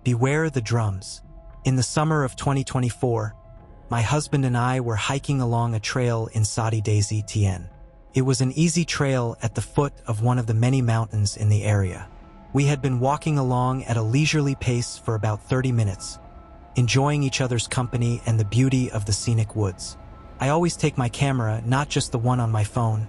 Beware the drums. In the summer of 2024, my husband and I were hiking along a trail in Soddy Daisy, TN. It was an easy trail at the foot of one of the many mountains in the area. We had been walking along at a leisurely pace for about 30 minutes, enjoying each other's company and the beauty of the scenic woods. I always take my camera, not just the one on my phone,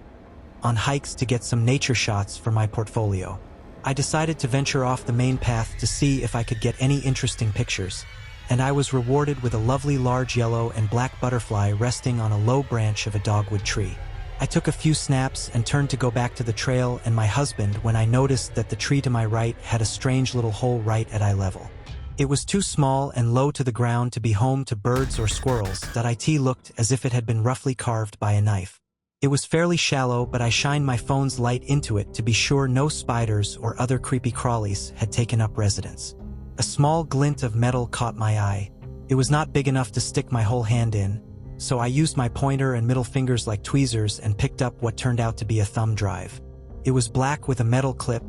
on hikes to get some nature shots for my portfolio. I decided to venture off the main path to see if I could get any interesting pictures, and I was rewarded with a lovely large yellow and black butterfly resting on a low branch of a dogwood tree. I took a few snaps and turned to go back to the trail and my husband when I noticed that the tree to my right had a strange little hole right at eye level. It was too small and low to the ground to be home to birds or squirrels. It looked as if it had been roughly carved by a knife. It was fairly shallow, but I shined my phone's light into it to be sure no spiders or other creepy crawlies had taken up residence. A small glint of metal caught my eye. It was not big enough to stick my whole hand in, so I used my pointer and middle fingers like tweezers and picked up what turned out to be a thumb drive. It was black with a metal clip,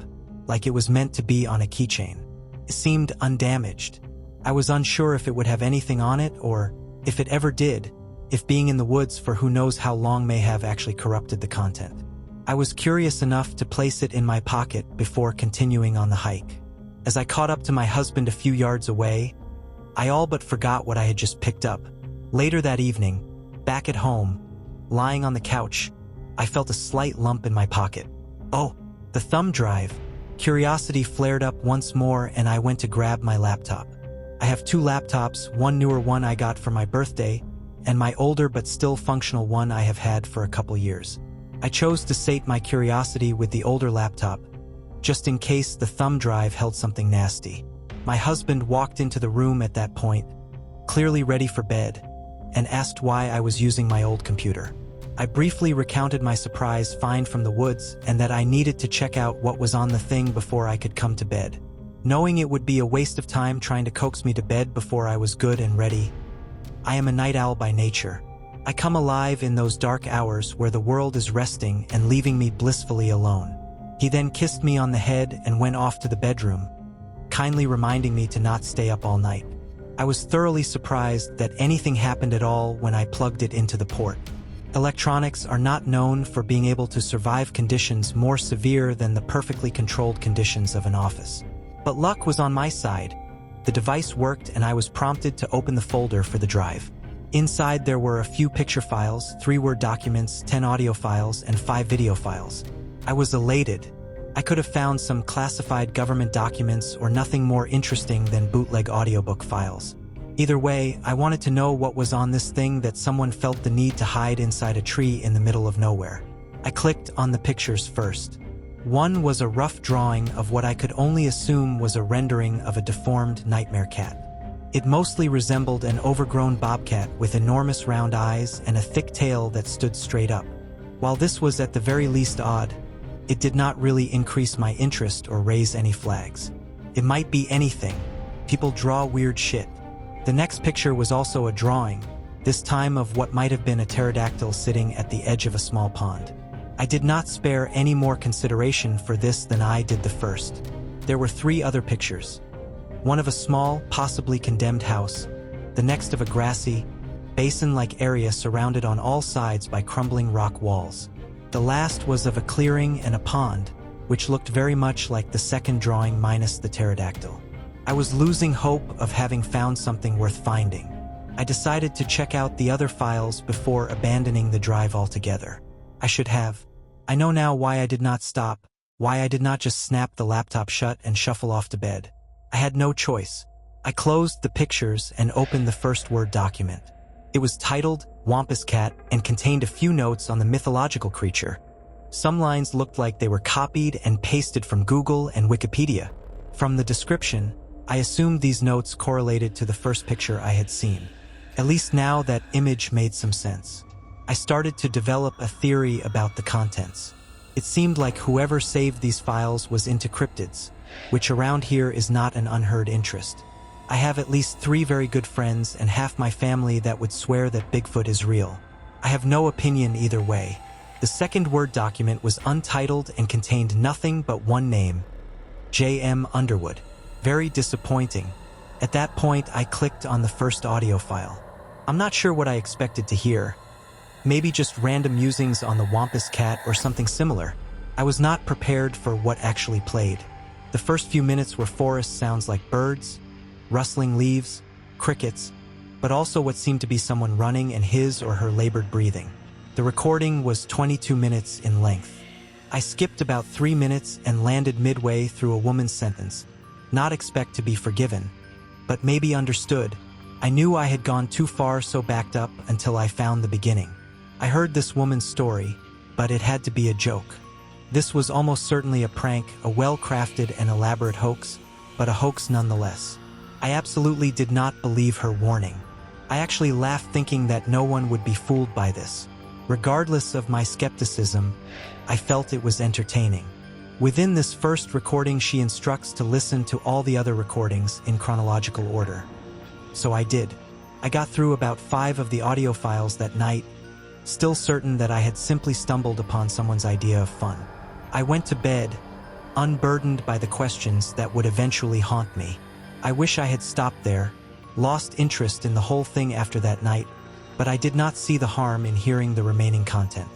like it was meant to be on a keychain. It seemed undamaged. I was unsure if it would have anything on it or, if it ever did, if being in the woods for who knows how long may have actually corrupted the content. I was curious enough to place it in my pocket before continuing on the hike. As I caught up to my husband a few yards away, I all but forgot what I had just picked up. Later that evening, back at home, lying on the couch, I felt a slight lump in my pocket. Oh, the thumb drive. Curiosity flared up once more and I went to grab my laptop. I have two laptops, one newer one I got for my birthday, and my older but still functional one I have had for a couple years. I chose to sate my curiosity with the older laptop, just in case the thumb drive held something nasty. My husband walked into the room at that point, clearly ready for bed, and asked why I was using my old computer. I briefly recounted my surprise find from the woods and that I needed to check out what was on the thing before I could come to bed. Knowing it would be a waste of time trying to coax me to bed before I was good and ready, I am a night owl by nature. I come alive in those dark hours where the world is resting and leaving me blissfully alone. He then kissed me on the head and went off to the bedroom, kindly reminding me to not stay up all night. I was thoroughly surprised that anything happened at all when I plugged it into the port. Electronics are not known for being able to survive conditions more severe than the perfectly controlled conditions of an office. But luck was on my side. The device worked and I was prompted to open the folder for the drive. Inside there were a few picture files, 3 Word documents, 10 audio files, and 5 video files. I was elated. I could have found some classified government documents or nothing more interesting than bootleg audiobook files. Either way, I wanted to know what was on this thing that someone felt the need to hide inside a tree in the middle of nowhere. I clicked on the pictures first. One was a rough drawing of what I could only assume was a rendering of a deformed nightmare cat. It mostly resembled an overgrown bobcat with enormous round eyes and a thick tail that stood straight up. While this was at the very least odd, it did not really increase my interest or raise any flags. It might be anything. People draw weird shit. The next picture was also a drawing, this time of what might have been a pterodactyl sitting at the edge of a small pond. I did not spare any more consideration for this than I did the first. There were 3 other pictures. One of a small, possibly condemned house, the next of a grassy, basin-like area surrounded on all sides by crumbling rock walls. The last was of a clearing and a pond, which looked very much like the second drawing minus the pterodactyl. I was losing hope of having found something worth finding. I decided to check out the other files before abandoning the drive altogether. I should have. I know now why I did not stop, why I did not just snap the laptop shut and shuffle off to bed. I had no choice. I closed the pictures and opened the first Word document. It was titled Wampus Cat and contained a few notes on the mythological creature. Some lines looked like they were copied and pasted from Google and Wikipedia. From the description, I assumed these notes correlated to the first picture I had seen. At least now that image made some sense. I started to develop a theory about the contents. It seemed like whoever saved these files was into cryptids, which around here is not an unheard interest. I have at least 3 very good friends and half my family that would swear that Bigfoot is real. I have no opinion either way. The second Word document was untitled and contained nothing but one name, J.M. Underwood. Very disappointing. At that point, I clicked on the first audio file. I'm not sure what I expected to hear. Maybe just random musings on the Wampus cat or something similar. I was not prepared for what actually played. The first few minutes were forest sounds like birds, rustling leaves, crickets, but also what seemed to be someone running and his or her labored breathing. The recording was 22 minutes in length. I skipped about 3 minutes and landed midway through a woman's sentence. Not expect to be forgiven, but maybe understood. I knew I had gone too far, so backed up until I found the beginning. I heard this woman's story, but it had to be a joke. This was almost certainly a prank, a well-crafted and elaborate hoax, but a hoax nonetheless. I absolutely did not believe her warning. I actually laughed thinking that no one would be fooled by this. Regardless of my skepticism, I felt it was entertaining. Within this first recording, she instructs to listen to all the other recordings in chronological order. So I did. I got through about 5 of the audio files that night, still certain that I had simply stumbled upon someone's idea of fun. I went to bed, unburdened by the questions that would eventually haunt me. I wish I had stopped there, lost interest in the whole thing after that night, but I did not see the harm in hearing the remaining content.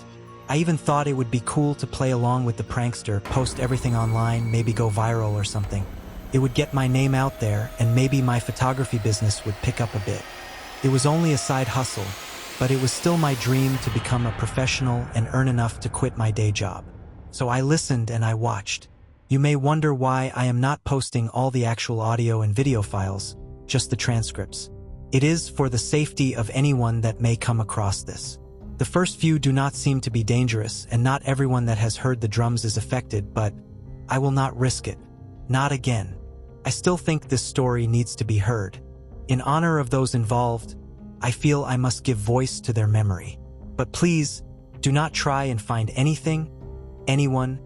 I even thought it would be cool to play along with the prankster, post everything online, maybe go viral or something. It would get my name out there, and maybe my photography business would pick up a bit. It was only a side hustle, but it was still my dream to become a professional and earn enough to quit my day job. So I listened and I watched. You may wonder why I am not posting all the actual audio and video files, just the transcripts. It is for the safety of anyone that may come across this. The first few do not seem to be dangerous, and not everyone that has heard the drums is affected, but I will not risk it. Not again. I still think this story needs to be heard. In honor of those involved, I feel I must give voice to their memory. But please, do not try and find anything, anyone,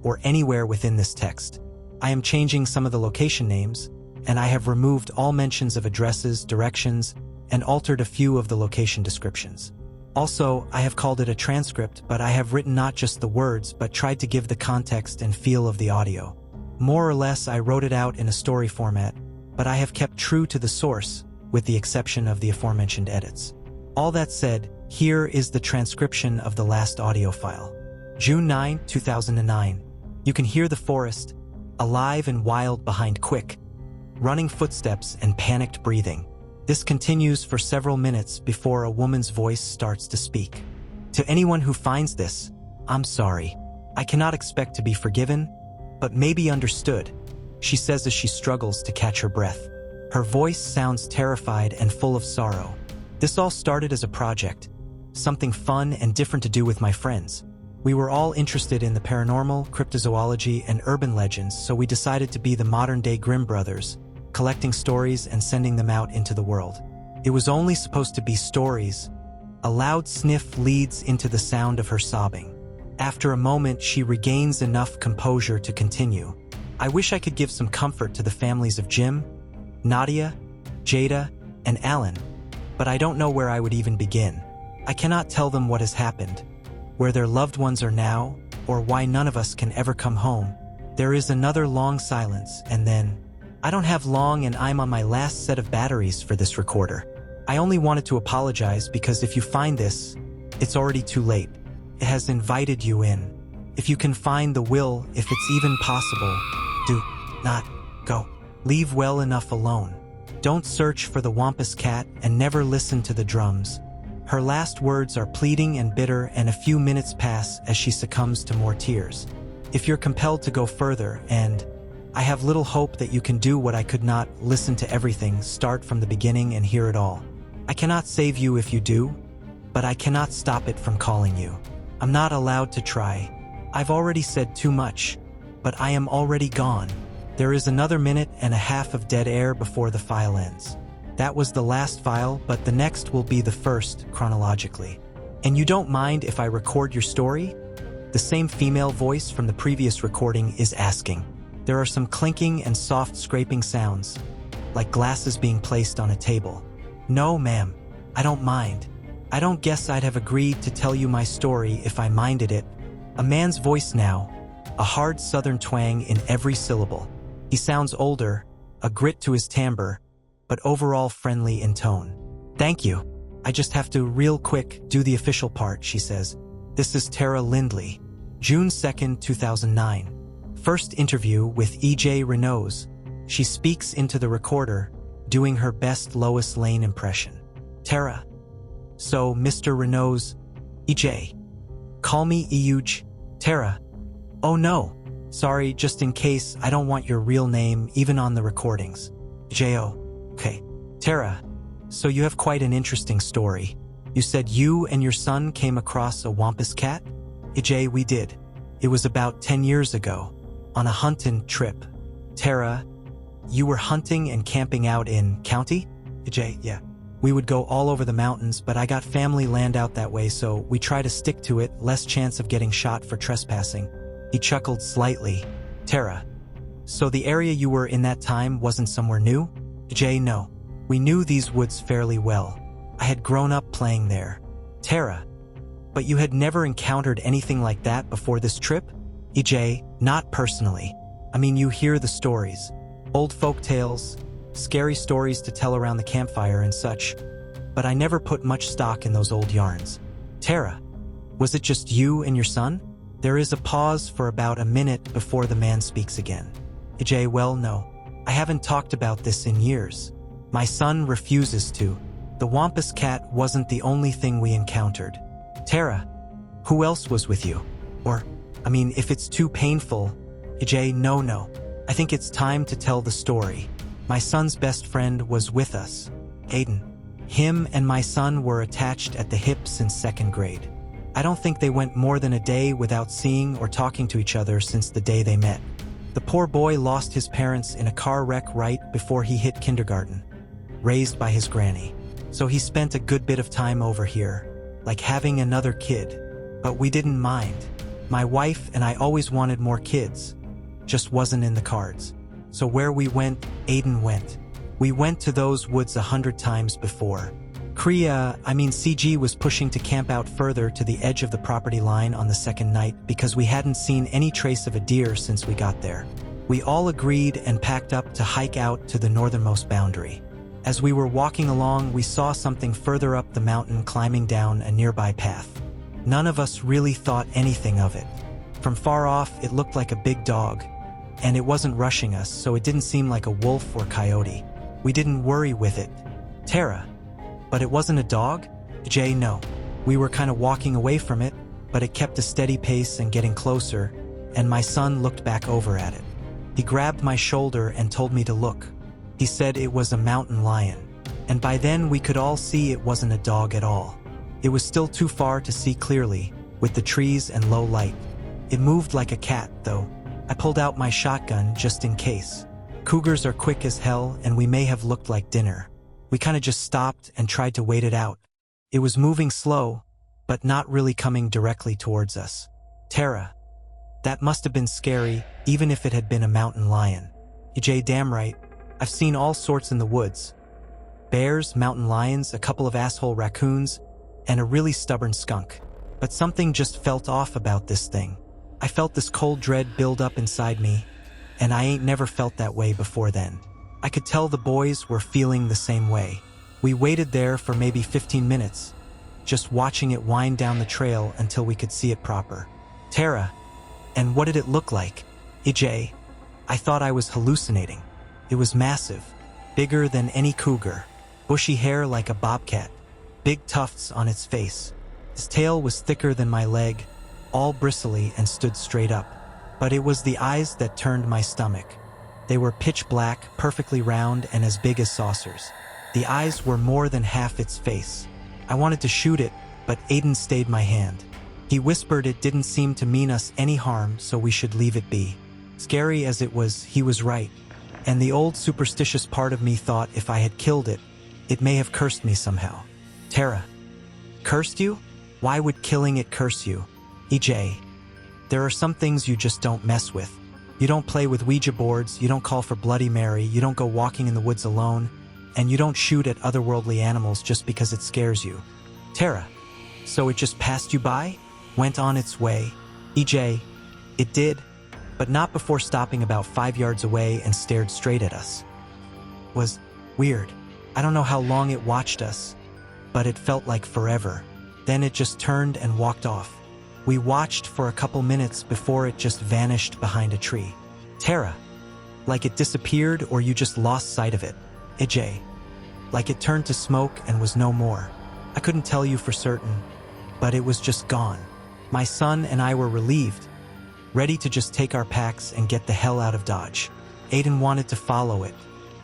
or anywhere within this text. I am changing some of the location names, and I have removed all mentions of addresses, directions, and altered a few of the location descriptions. Also, I have called it a transcript, but I have written not just the words, but tried to give the context and feel of the audio. More or less, I wrote it out in a story format, but I have kept true to the source, with the exception of the aforementioned edits. All that said, here is the transcription of the last audio file. June 9, 2009. You can hear the forest, alive and wild behind quick, running footsteps and panicked breathing. This continues for several minutes before a woman's voice starts to speak. To anyone who finds this, I'm sorry. I cannot expect to be forgiven, but maybe understood, she says as she struggles to catch her breath. Her voice sounds terrified and full of sorrow. This all started as a project, something fun and different to do with my friends. We were all interested in the paranormal, cryptozoology, and urban legends, so we decided to be the modern-day Grimm brothers, collecting stories and sending them out into the world. It was only supposed to be stories. A loud sniff leads into the sound of her sobbing. After a moment, she regains enough composure to continue. I wish I could give some comfort to the families of Jim, Nadia, Jada, and Alan, but I don't know where I would even begin. I cannot tell them what has happened, where their loved ones are now, or why none of us can ever come home. There is another long silence, and then, I don't have long and I'm on my last set of batteries for this recorder. I only wanted to apologize because if you find this, it's already too late. It has invited you in. If you can find the will, if it's even possible, do not go. Leave well enough alone. Don't search for the Wampus cat and never listen to the drums. Her last words are pleading and bitter, and a few minutes pass as she succumbs to more tears. If you're compelled to go further, and I have little hope that you can do what I could not, listen to everything, start from the beginning and hear it all. I cannot save you if you do, but I cannot stop it from calling you. I'm not allowed to try. I've already said too much, but I am already gone. There is another minute and a half of dead air before the file ends. That was the last file, but the next will be the first, chronologically. And you don't mind if I record your story? The same female voice from the previous recording is asking. There are some clinking and soft scraping sounds, like glasses being placed on a table. No, ma'am, I don't mind. I don't guess I'd have agreed to tell you my story if I minded it. A man's voice now, a hard southern twang in every syllable. He sounds older, a grit to his timbre, but overall friendly in tone. "Thank you. I just have to real quick do the official part," she says. "This is Tara Lindley, June 2nd, 2009. First interview with E.J. Renault's." She speaks into the recorder, doing her best Lois Lane impression. "Tara. So, Mr. Renault's, E.J. Call me Euge. Tara. Oh no. Sorry, just in case, I don't want your real name even on the recordings. J.O. Okay. Tara. So you have quite an interesting story. You said you and your son came across a wampus cat? E.J. We did. It was about 10 years ago, on a hunting trip. Tara. You were hunting and camping out in county? E.J. Yeah. We would go all over the mountains, but I got family land out that way, so we try to stick to it, less chance of getting shot for trespassing. He chuckled slightly. Tara. So the area you were in that time wasn't somewhere new? E.J. No. We knew these woods fairly well. I had grown up playing there. Tara. But you had never encountered anything like that before this trip? E.J. Not personally. I mean, you hear the stories. Old folk tales, scary stories to tell around the campfire and such. But I never put much stock in those old yarns. Tara. Was it just you and your son? There is a pause for about a minute before the man speaks again. E.J. Well, no. I haven't talked about this in years. My son refuses to. The wampus cat wasn't the only thing we encountered. Tara. Who else was with you? Or, I mean, if it's too painful. E.J. No. I think it's time to tell the story. My son's best friend was with us. Aiden. Him and my son were attached at the hip since 2nd grade. I don't think they went more than a day without seeing or talking to each other since the day they met. The poor boy lost his parents in a car wreck right before he hit kindergarten, raised by his granny. So he spent a good bit of time over here, like having another kid. But we didn't mind. My wife and I always wanted more kids. Just wasn't in the cards. So where we went, Aiden went. We went to those woods 100 times before. CG was pushing to camp out further to the edge of the property line on the 2nd night because we hadn't seen any trace of a deer since we got there. We all agreed and packed up to hike out to the northernmost boundary. As we were walking along, we saw something further up the mountain climbing down a nearby path. None of us really thought anything of it. From far off, it looked like a big dog. And it wasn't rushing us, so it didn't seem like a wolf or coyote. We didn't worry with it. Tara. But it wasn't a dog? Jay, no. We were kind of walking away from it, but it kept a steady pace and getting closer, and my son looked back over at it. He grabbed my shoulder and told me to look. He said it was a mountain lion. And by then we could all see it wasn't a dog at all. It was still too far to see clearly, with the trees and low light. It moved like a cat, though. I pulled out my shotgun just in case. Cougars are quick as hell, and we may have looked like dinner. We kind of just stopped and tried to wait it out. It was moving slow, but not really coming directly towards us. Tara. That must have been scary, even if it had been a mountain lion. EJ, damn right. I've seen all sorts in the woods. Bears, mountain lions, a couple of asshole raccoons, and a really stubborn skunk. But something just felt off about this thing. I felt this cold dread build up inside me, and I ain't never felt that way before then. I could tell the boys were feeling the same way. We waited there for maybe 15 minutes, just watching it wind down the trail until we could see it proper. Tara. And what did it look like? EJ. I thought I was hallucinating. It was massive, bigger than any cougar, bushy hair like a bobcat, big tufts on its face. Its tail was thicker than my leg, all bristly and stood straight up. But it was the eyes that turned my stomach. They were pitch black, perfectly round, and as big as saucers. The eyes were more than half its face. I wanted to shoot it, but Aiden stayed my hand. He whispered it didn't seem to mean us any harm, so we should leave it be. Scary as it was, he was right. And the old superstitious part of me thought if I had killed it, it may have cursed me somehow. Tara. Cursed you? Why would killing it curse you? EJ. There are some things you just don't mess with. You don't play with Ouija boards, you don't call for Bloody Mary, you don't go walking in the woods alone, and you don't shoot at otherworldly animals just because it scares you. Tara. So it just passed you by? Went on its way? EJ. It did, but not before stopping about 5 yards away and stared straight at us. Was Weird. I don't know how long it watched us, but it felt like forever. Then it just turned and walked off. We watched for a couple minutes before it just vanished behind a tree. Tara, like it disappeared or you just lost sight of it. AJ, like it turned to smoke and was no more. I couldn't tell you for certain, but it was just gone. My son and I were relieved, ready to just take our packs and get the hell out of Dodge. Aiden wanted to follow it.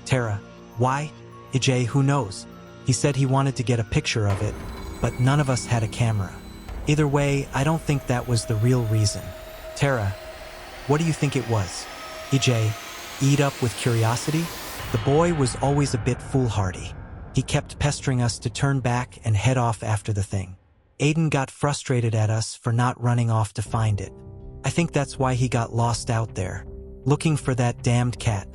Tara, why? AJ, who knows? He said he wanted to get a picture of it, but none of us had a camera. Either way, I don't think that was the real reason. Tara, what do you think it was? EJ, eat up with curiosity? The boy was always a bit foolhardy. He kept pestering us to turn back and head off after the thing. Aiden got frustrated at us for not running off to find it. I think that's why he got lost out there, looking for that damned cat.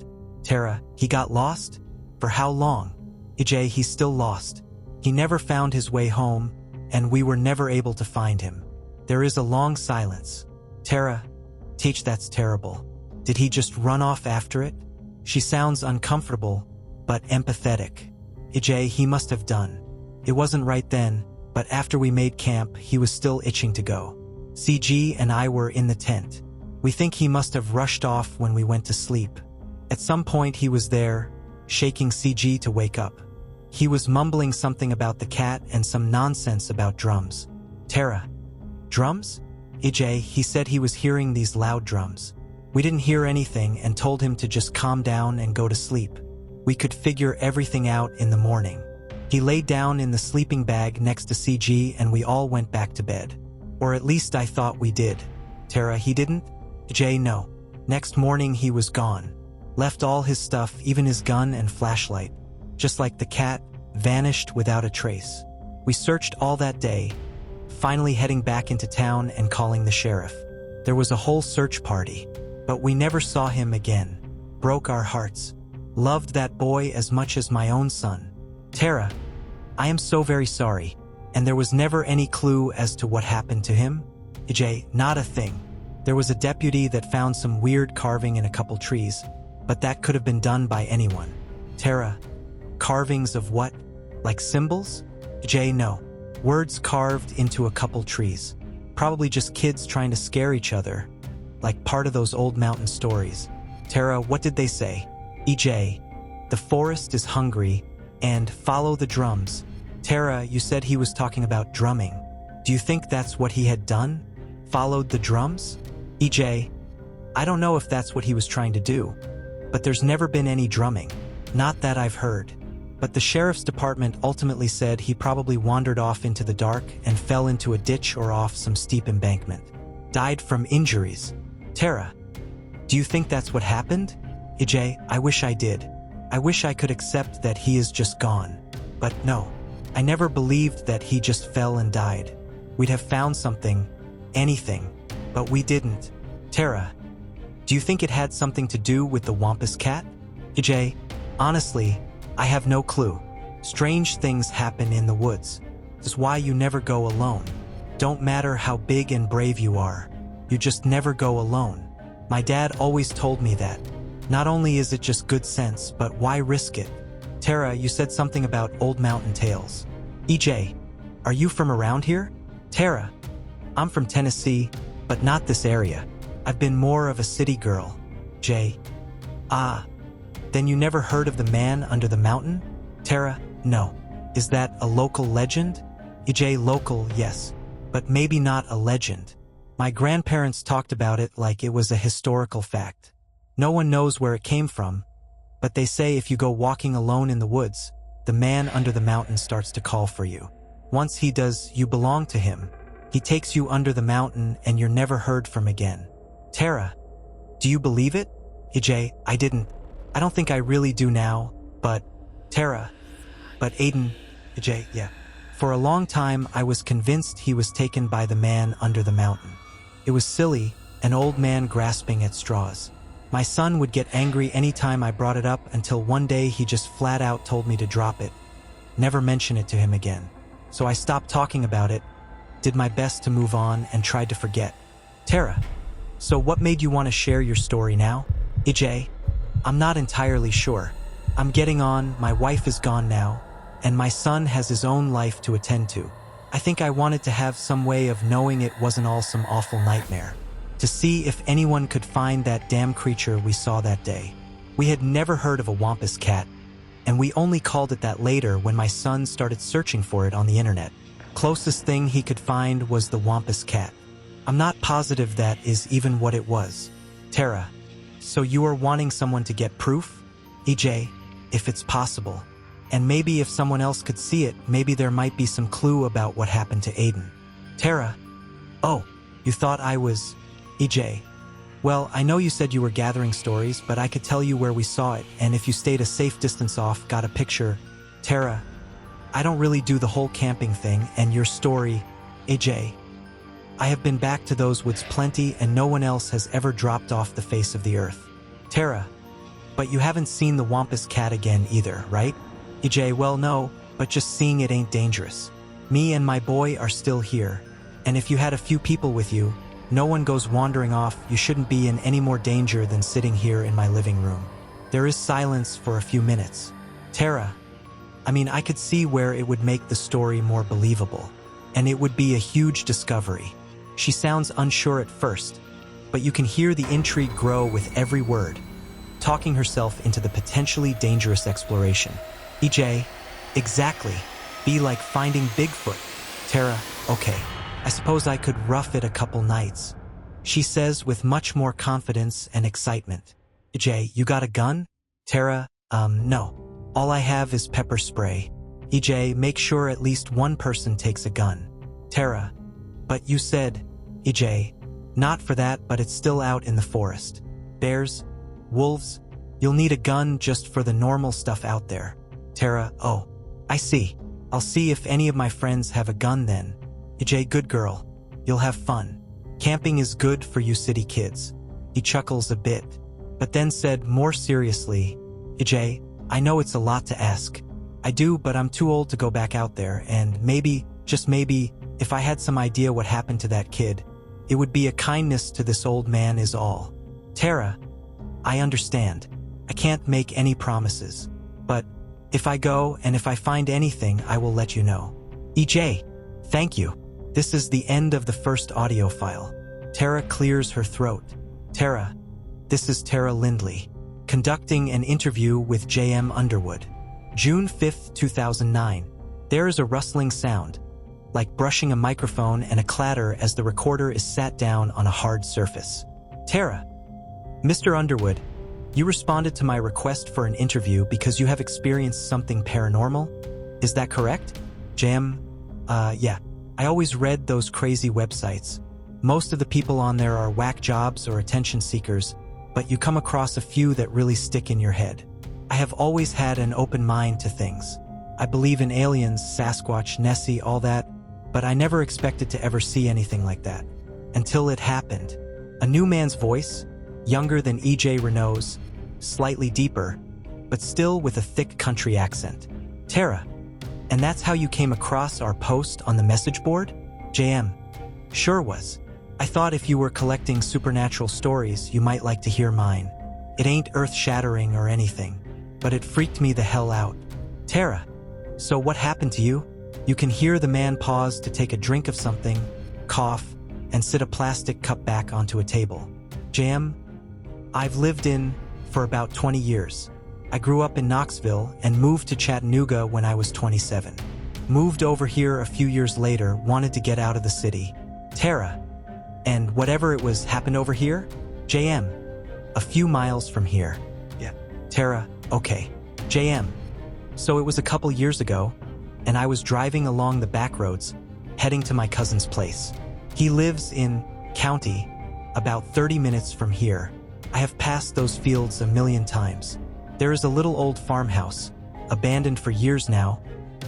Tara, he got lost? For how long? EJ, he's still lost. He never found his way home, and we were never able to find him. There is a long silence. Tara, Teach, that's terrible. Did he just run off after it? She sounds uncomfortable, but empathetic. EJ, he must have done. It wasn't right then, but after we made camp, he was still itching to go. CG and I were in the tent. We think he must have rushed off when we went to sleep. At some point he was there, shaking CG to wake up. He was mumbling something about the cat and some nonsense about drums. Tara, drums? EJ, he said he was hearing these loud drums. We didn't hear anything and told him to just calm down and go to sleep. We could figure everything out in the morning. He laid down in the sleeping bag next to CG and we all went back to bed. Or at least I thought we did. Tara, he didn't? Jay, no. Next morning he was gone. Left all his stuff, even his gun and flashlight. Just like the cat, vanished without a trace. We searched all that day, finally heading back into town and calling the sheriff. There was a whole search party, but we never saw him again. Broke our hearts. Loved that boy as much as my own son. Tara, I am so very sorry. And there was never any clue as to what happened to him? Jay, not a thing. There was a deputy that found some weird carving in a couple trees, but that could have been done by anyone. Tara, carvings of what? Like symbols? Jay, no. Words carved into a couple trees. Probably just kids trying to scare each other, like part of those old mountain stories. Tara, what did they say? EJ, the forest is hungry, and follow the drums. Tara, you said he was talking about drumming. Do you think that's what he had done? Followed the drums? EJ, I don't know if that's what he was trying to do, but there's never been any drumming. Not that I've heard. But the sheriff's department ultimately said he probably wandered off into the dark and fell into a ditch or off some steep embankment. Died from injuries. Tara, do you think that's what happened? EJ, I wish I did. I wish I could accept that he is just gone. But no. I never believed that he just fell and died. We'd have found something, anything, but we didn't. Tara, do you think it had something to do with the Wampus cat? EJ, honestly, I have no clue. Strange things happen in the woods. This is why you never go alone. Don't matter how big and brave you are, you just never go alone. My dad always told me that. Not only is it just good sense, but why risk it? Tara, you said something about old mountain tales. EJ, are you from around here? Tara, I'm from Tennessee, but not this area. I've been more of a city girl. Jay, then you never heard of the man under the mountain? Tara, no. Is that a local legend? EJ, local, yes, but maybe not a legend. My grandparents talked about it like it was a historical fact. No one knows where it came from, but they say if you go walking alone in the woods, the man under the mountain starts to call for you. Once he does, you belong to him. He takes you under the mountain and you're never heard from again. Tara, do you believe it? EJ, I didn't. I don't think I really do now, but Tara, but Aiden, EJ, yeah. For a long time, I was convinced he was taken by the man under the mountain. It was silly, an old man grasping at straws. My son would get angry anytime I brought it up until one day he just flat out told me to drop it. Never mention it to him again. So I stopped talking about it, did my best to move on, and tried to forget. Tara, so what made you want to share your story now? EJ, I'm not entirely sure. I'm getting on, my wife is gone now, and my son has his own life to attend to. I think I wanted to have some way of knowing it wasn't all some awful nightmare. To see if anyone could find that damn creature we saw that day. We had never heard of a wampus cat, and we only called it that later when my son started searching for it on the internet. Closest thing he could find was the wampus cat. I'm not positive that is even what it was. Tara, so you are wanting someone to get proof? EJ, if it's possible. And maybe if someone else could see it, maybe there might be some clue about what happened to Aiden. Tara, oh, you thought I was... EJ, well, I know you said you were gathering stories, but I could tell you where we saw it, and if you stayed a safe distance off, got a picture. Tara, I don't really do the whole camping thing, and your story, EJ. I have been back to those woods plenty, and no one else has ever dropped off the face of the earth. Tara, but you haven't seen the wampus cat again either, right? EJ, well, no, but just seeing it ain't dangerous. Me and my boy are still here, and if you had a few people with you, no one goes wandering off, you shouldn't be in any more danger than sitting here in my living room. There is silence for a few minutes. Tara, I mean, I could see where it would make the story more believable, and it would be a huge discovery. She sounds unsure at first, but you can hear the intrigue grow with every word, talking herself into the potentially dangerous exploration. EJ, exactly. Be like finding Bigfoot. Tara, okay. I suppose I could rough it a couple nights. She says with much more confidence and excitement. EJ, you got a gun? Tara, no. All I have is pepper spray. EJ, make sure at least one person takes a gun. Tara, but you said, EJ, not for that, but it's still out in the forest. Bears, wolves, you'll need a gun just for the normal stuff out there. Tara, oh, I see. I'll see if any of my friends have a gun then. EJ, good girl. You'll have fun. Camping is good for you city kids. He chuckles a bit, but then said more seriously, EJ, I know it's a lot to ask. I do, but I'm too old to go back out there, and maybe, just maybe, if I had some idea what happened to that kid, it would be a kindness to this old man is all. Tara, I understand. I can't make any promises, but if I go and if I find anything, I will let you know. EJ, thank you. This is the end of the first audio file. Tara clears her throat. Tara, this is Tara Lindley, conducting an interview with J.M. Underwood. June 5th, 2009. There is a rustling sound, like brushing a microphone, and a clatter as the recorder is sat down on a hard surface. Tara, Mr. Underwood, you responded to my request for an interview because you have experienced something paranormal? Is that correct? J.M., yeah. I always read those crazy websites. Most of the people on there are whack jobs or attention seekers, but you come across a few that really stick in your head. I have always had an open mind to things. I believe in aliens, Sasquatch, Nessie, all that, but I never expected to ever see anything like that. Until it happened. A new man's voice, younger than E.J. Renault's, slightly deeper, but still with a thick country accent. Tara, and that's how you came across our post on the message board? J.M. Sure was. I thought if you were collecting supernatural stories, you might like to hear mine. It ain't earth-shattering or anything, but it freaked me the hell out. Tara, so what happened to you? You can hear the man pause to take a drink of something, cough, and sit a plastic cup back onto a table. J.M. I've lived in for about 20 years. I grew up in Knoxville and moved to Chattanooga when I was 27. Moved over here a few years later, wanted to get out of the city. Tara, and whatever it was happened over here? J.M. A few miles from here. Yeah. Tara, okay. J.M. So it was a couple years ago, and I was driving along the back roads, heading to my cousin's place. He lives in county, about 30 minutes from here. I have passed those fields a million times. There is a little old farmhouse, abandoned for years now,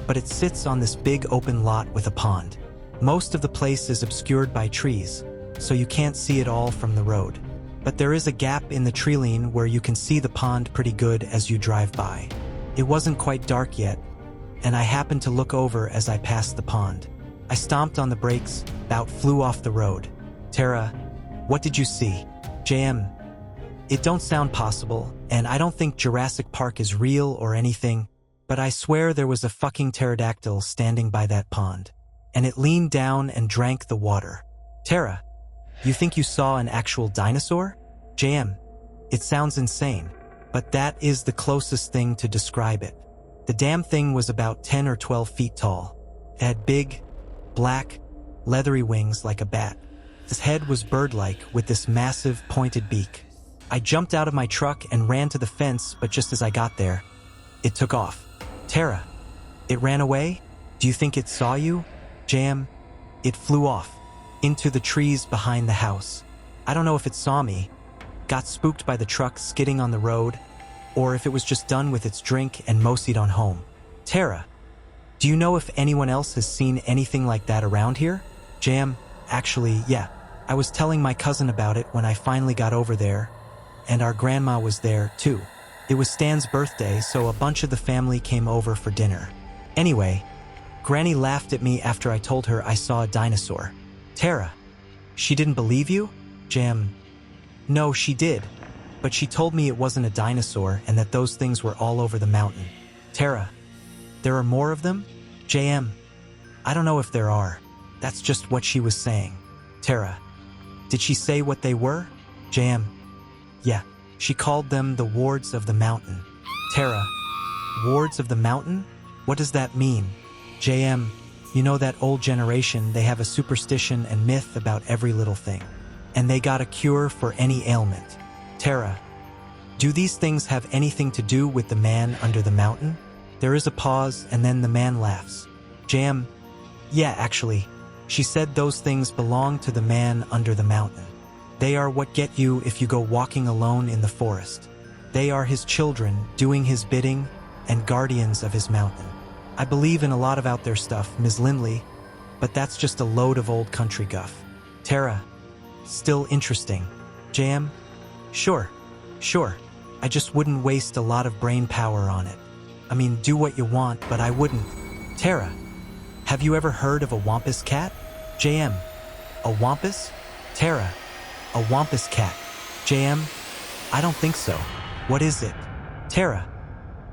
but it sits on this big open lot with a pond. Most of the place is obscured by trees, so you can't see it all from the road. But there is a gap in the tree-line where you can see the pond pretty good as you drive by. It wasn't quite dark yet, and I happened to look over as I passed the pond. I stomped on the brakes, about flew off the road. Tara, what did you see? J.M. It don't sound possible, and I don't think Jurassic Park is real or anything, but I swear there was a fucking pterodactyl standing by that pond, and it leaned down and drank the water. Tara, you think you saw an actual dinosaur? JM, it sounds insane, but that is the closest thing to describe it. The damn thing was about 10 or 12 feet tall. It had big, black, leathery wings like a bat. Its head was bird-like with this massive, pointed beak. I jumped out of my truck and ran to the fence, but just as I got there, it took off. Tara, it ran away? Do you think it saw you? JM, it flew off, into the trees behind the house. I don't know if it saw me, got spooked by the truck skidding on the road, or if it was just done with its drink and moseyed on home. Tara, do you know if anyone else has seen anything like that around here? JM, actually, yeah. I was telling my cousin about it when I finally got over there, and our grandma was there, too. It was Stan's birthday, so a bunch of the family came over for dinner. Anyway, Granny laughed at me after I told her I saw a dinosaur. Tara, she didn't believe you? JM, no, she did, but she told me it wasn't a dinosaur and that those things were all over the mountain. Tara, there are more of them? JM, I don't know if there are. That's just what she was saying. Tara, did she say what they were? JM, yeah, she called them the wards of the mountain. Tara, wards of the mountain? What does that mean? JM, you know that old generation, they have a superstition and myth about every little thing. And they got a cure for any ailment. Tara, do these things have anything to do with the man under the mountain? There is a pause and then the man laughs. JM, yeah, actually, she said those things belong to the man under the mountain. They are what get you if you go walking alone in the forest. They are his children doing his bidding and guardians of his mountain. I believe in a lot of out there stuff, Ms. Lindley, but that's just a load of old country guff. Tara, still interesting. JM, sure. I just wouldn't waste a lot of brain power on it. I mean, do what you want, but I wouldn't. Tara, have you ever heard of a wampus cat? JM, a wampus? Tara, a wampus cat. JM, I don't think so. What is it? Tara,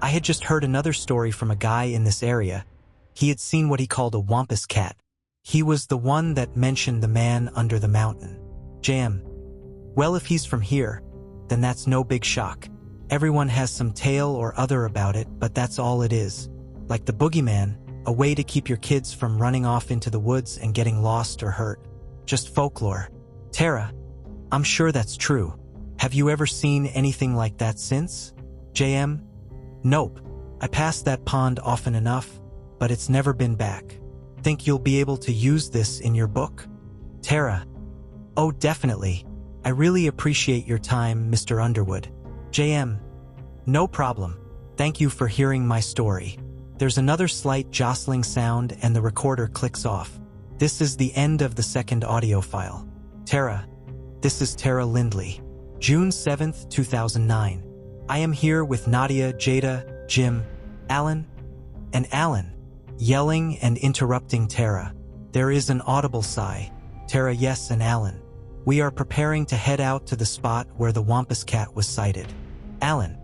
I had just heard another story from a guy in this area. He had seen what he called a wampus cat. He was the one that mentioned the man under the mountain. JM, well, if he's from here, then that's no big shock. Everyone has some tale or other about it, but that's all it is. Like the boogeyman, a way to keep your kids from running off into the woods and getting lost or hurt. Just folklore. Tara, I'm sure that's true. Have you ever seen anything like that since? JM, nope. I passed that pond often enough, but it's never been back. Think you'll be able to use this in your book? Tara, oh, definitely. I really appreciate your time, Mr. Underwood. JM, no problem. Thank you for hearing my story. There's another slight jostling sound and the recorder clicks off. This is the end of the second audio file. Tara, this is Tara Lindley. June 7th, 2009. I am here with Nadia, Jada, Jim, Alan, and Alan, yelling and interrupting Tara. There is an audible sigh. Tara, yes, and Alan. We are preparing to head out to the spot where the wampus cat was sighted. Alan.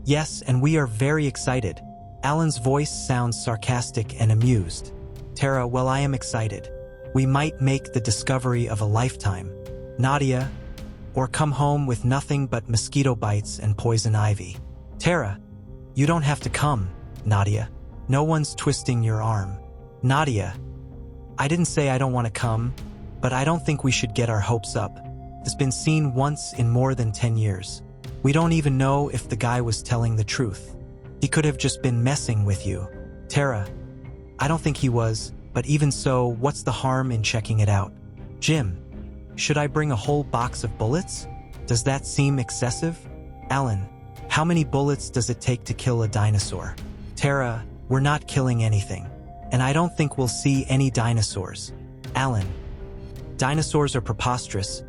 Yes, and we are very excited. Alan's voice sounds sarcastic and amused. Tara, well, I am excited. We might make the discovery of a lifetime. Nadia, or come home with nothing but mosquito bites and poison ivy. Tara, you don't have to come, Nadia. No one's twisting your arm. Nadia, I didn't say I don't want to come, but I don't think we should get our hopes up. It's been seen once in more than 10 years. We don't even know if the guy was telling the truth. He could have just been messing with you. Tara, I don't think he was, but even so, what's the harm in checking it out? Jim, should I bring a whole box of bullets? Does that seem excessive? Alan, how many bullets does it take to kill a dinosaur? Tara, we're not killing anything, and I don't think we'll see any dinosaurs. Alan, dinosaurs are preposterous,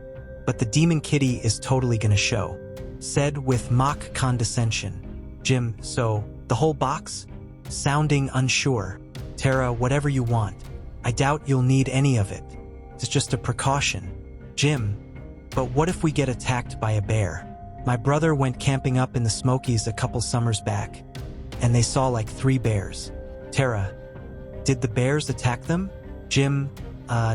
but the demon kitty is totally gonna show. Said with mock condescension. Jim, so, the whole box? Sounding unsure. Tara, whatever you want. I doubt you'll need any of it. It's just a precaution. Jim, but what if we get attacked by a bear? My brother went camping up in the Smokies a couple summers back, and they saw like 3 bears. Tara, did the bears attack them? Jim,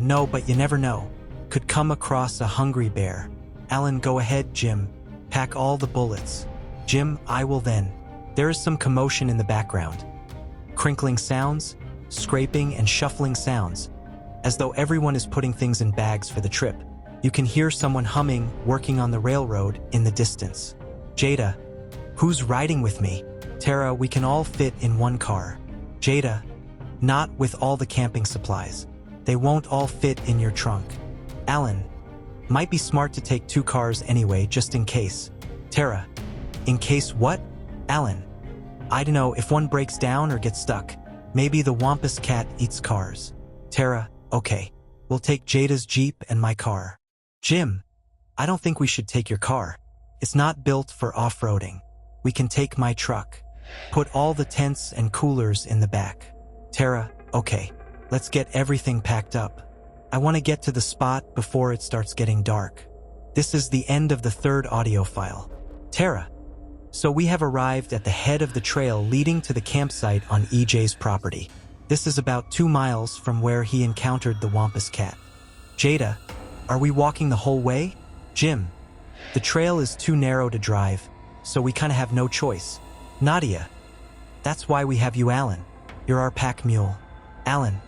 no, but you never know. Could come across a hungry bear. Alan, go ahead, Jim. Pack all the bullets. Jim, I will then. There is some commotion in the background. Crinkling sounds, scraping and shuffling sounds, as though everyone is putting things in bags for the trip. You can hear someone humming, working on the railroad in the distance. Jada, who's riding with me? Tara, we can all fit in one car. Jada, not with all the camping supplies. They won't all fit in your trunk. Alan, might be smart to take 2 cars anyway, just in case. Tara, in case what? Alan, I don't know, if one breaks down or gets stuck. Maybe the Wampus cat eats cars. Tara, okay. We'll take Jada's Jeep and my car. Jim, I don't think we should take your car. It's not built for off-roading. We can take my truck. Put all the tents and coolers in the back. Tara, okay. Let's get everything packed up. I want to get to the spot before it starts getting dark. This is the end of the 3rd audio file. Tara, so we have arrived at the head of the trail leading to the campsite on EJ's property. This is about 2 miles from where he encountered the Wampus cat. Jada, are we walking the whole way? Jim, the trail is too narrow to drive, so we kind of have no choice. Nadia, that's why we have you, Alan. You're our pack mule. Alan,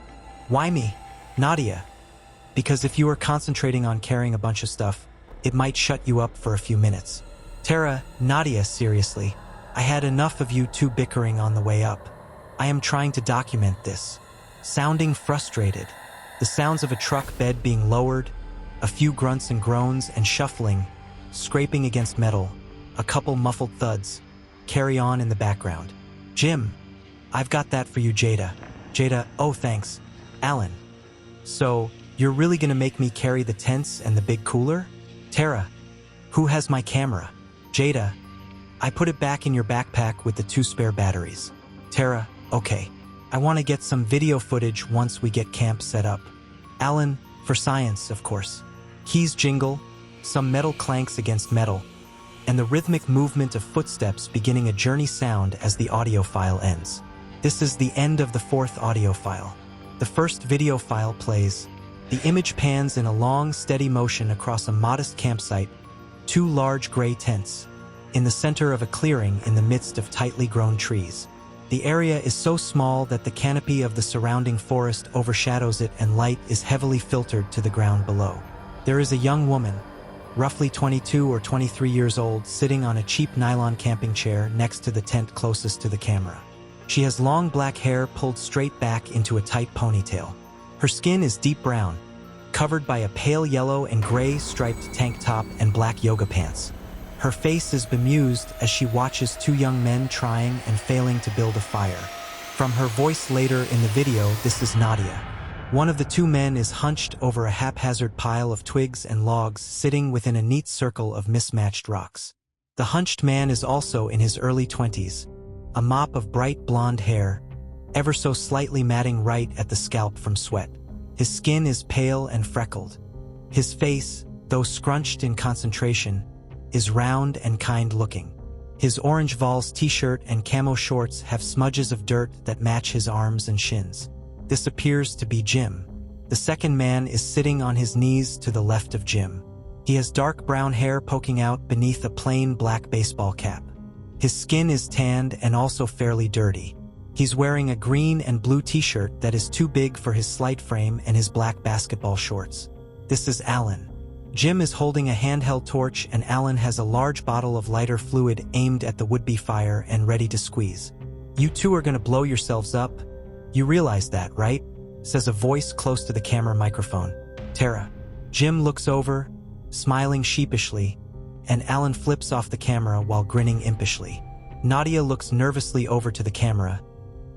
why me? Nadia, because if you are concentrating on carrying a bunch of stuff, it might shut you up for a few minutes. Tara, Nadia, seriously, I had enough of you 2 bickering on the way up. I am trying to document this. Sounding frustrated. The sounds of a truck bed being lowered, a few grunts and groans and shuffling, scraping against metal, a couple muffled thuds, carry on in the background. Jim, I've got that for you, Jada. Jada, oh thanks. Alan, so you're really gonna make me carry the tents and the big cooler? Tara, who has my camera? Jada, I put it back in your backpack with the 2 spare batteries. Tara, okay. I want to get some video footage once we get camp set up. Alan, for science, of course. Keys jingle, some metal clanks against metal, and the rhythmic movement of footsteps beginning a journey sound as the audio file ends. This is the end of the 4th audio file. The first video file plays. The image pans in a long, steady motion across a modest campsite, 2 large gray tents, in the center of a clearing in the midst of tightly grown trees. The area is so small that the canopy of the surrounding forest overshadows it and light is heavily filtered to the ground below. There is a young woman, roughly 22 or 23 years old, sitting on a cheap nylon camping chair next to the tent closest to the camera. She has long black hair pulled straight back into a tight ponytail. Her skin is deep brown, covered by a pale yellow and gray striped tank top and black yoga pants. Her face is bemused as she watches 2 young men trying and failing to build a fire. From her voice later in the video, this is Nadia. One of the 2 men is hunched over a haphazard pile of twigs and logs sitting within a neat circle of mismatched rocks. The hunched man is also in his early 20s, a mop of bright blonde hair, ever so slightly matting right at the scalp from sweat. His skin is pale and freckled. His face, though scrunched in concentration, is round and kind-looking. His orange Vols t-shirt and camo shorts have smudges of dirt that match his arms and shins. This appears to be Jim. The second man is sitting on his knees to the left of Jim. He has dark brown hair poking out beneath a plain black baseball cap. His skin is tanned and also fairly dirty. He's wearing a green and blue t-shirt that is too big for his slight frame and his black basketball shorts. This is Alan. Jim is holding a handheld torch and Alan has a large bottle of lighter fluid aimed at the would-be fire and ready to squeeze. You 2 are gonna blow yourselves up. You realize that, right? Says a voice close to the camera microphone. Tara. Jim looks over, smiling sheepishly, and Alan flips off the camera while grinning impishly. Nadia looks nervously over to the camera,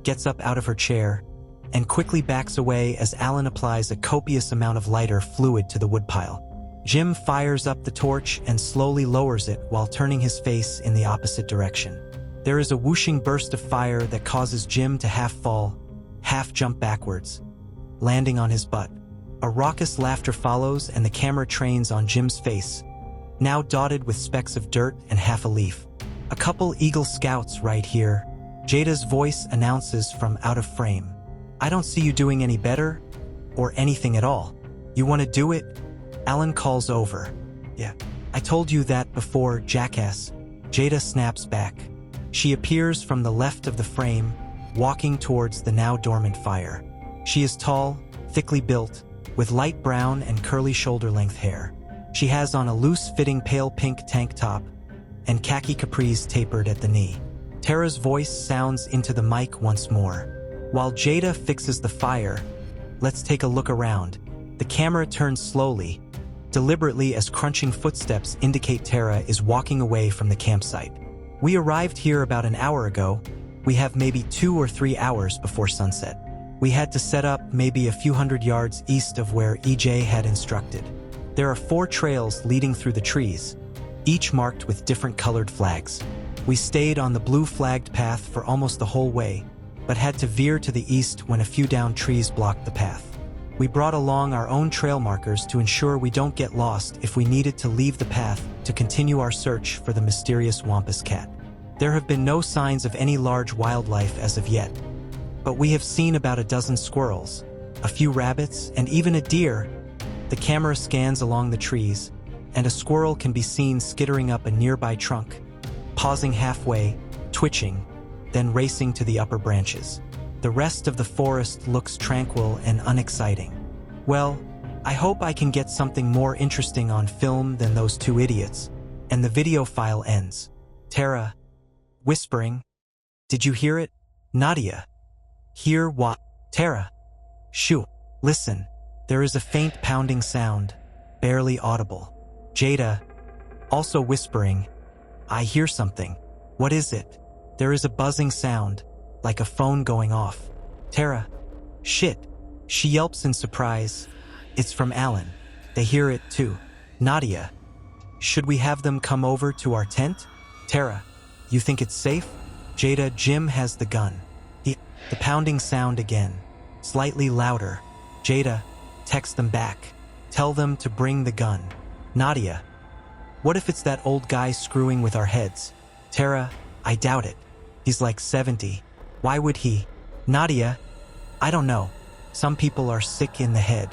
gets up out of her chair, and quickly backs away as Alan applies a copious amount of lighter fluid to the woodpile. Jim fires up the torch and slowly lowers it while turning his face in the opposite direction. There is a whooshing burst of fire that causes Jim to half fall, half jump backwards, landing on his butt. A raucous laughter follows and the camera trains on Jim's face, now dotted with specks of dirt and half a leaf. A couple Eagle Scouts right here, Jada's voice announces from out of frame. I don't see you doing any better, or anything at all. You want to do it? Alan calls over. Yeah. I told you that before, jackass. Jada snaps back. She appears from the left of the frame, walking towards the now dormant fire. She is tall, thickly built, with light brown and curly shoulder-length hair. She has on a loose-fitting pale pink tank top and khaki capris tapered at the knee. Tara's voice sounds into the mic once more. While Jada fixes the fire, let's take a look around. The camera turns slowly, deliberately as crunching footsteps indicate Tara is walking away from the campsite. We arrived here about an hour ago. We have maybe 2 or 3 hours before sunset. We had to set up maybe a few hundred yards east of where EJ had instructed. There are 4 trails leading through the trees, each marked with different colored flags. We stayed on the blue flagged path for almost the whole way, but had to veer to the east when a few downed trees blocked the path. We brought along our own trail markers to ensure we don't get lost if we needed to leave the path to continue our search for the mysterious Wampus cat. There have been no signs of any large wildlife as of yet, but we have seen about a dozen squirrels, a few rabbits, and even a deer. The camera scans along the trees, and a squirrel can be seen skittering up a nearby trunk, pausing halfway, twitching, then racing to the upper branches. The rest of the forest looks tranquil and unexciting. Well, I hope I can get something more interesting on film than those 2 idiots. And the video file ends. Tara, whispering, "Did you hear it? Nadia." "Hear what?" "Tara. Shoo. Listen. There is a faint pounding sound, barely audible." Jada, also whispering, "I hear something." "What is it?" "There is a buzzing sound, like a phone going off." Tara, "Shit." She yelps in surprise. "It's from Alan. They hear it too." Nadia, "Should we have them come over to our tent?" Tara, "You think it's safe?" Jada, "Jim has the gun." The pounding sound again, slightly louder. Jada, "Text them back. Tell them to bring the gun." Nadia, "What if it's that old guy screwing with our heads?" Tara, "I doubt it. He's like 70. Why would he?" Nadia, "I don't know. Some people are sick in the head."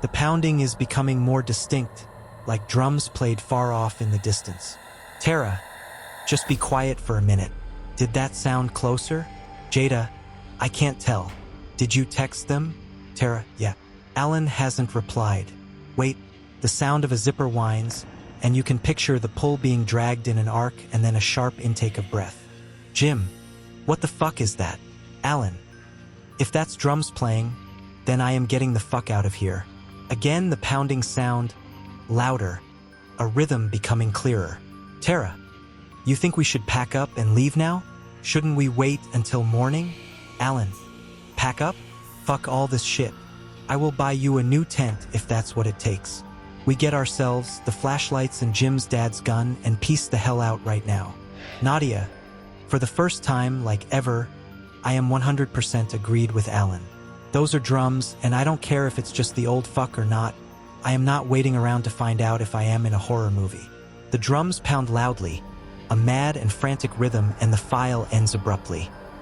The pounding is becoming more distinct, like drums played far off in the distance. Tara, "Just be quiet for a minute. Did that sound closer?" Jada, "I can't tell. Did you text them?" Tara, "Yeah." Alan hasn't replied. Wait, the sound of a zipper whines, and you can picture the pull being dragged in an arc and then a sharp intake of breath. Jim, what the fuck is that? Alan, if that's drums playing, then I am getting the fuck out of here. Again the pounding sound, louder, a rhythm becoming clearer. Tara, you think we should pack up and leave now? Shouldn't we wait until morning? Alan, pack up? Fuck all this shit. I will buy you a new tent if that's what it takes. We get ourselves the flashlights and Jim's dad's gun and peace the hell out right now. Nadia, for the first time, like ever, I am 100% agreed with Alan. Those are drums, and I don't care if it's just the old fuck or not. I am not waiting around to find out if I am in a horror movie. The drums pound loudly, a mad and frantic rhythm, and the file ends abruptly.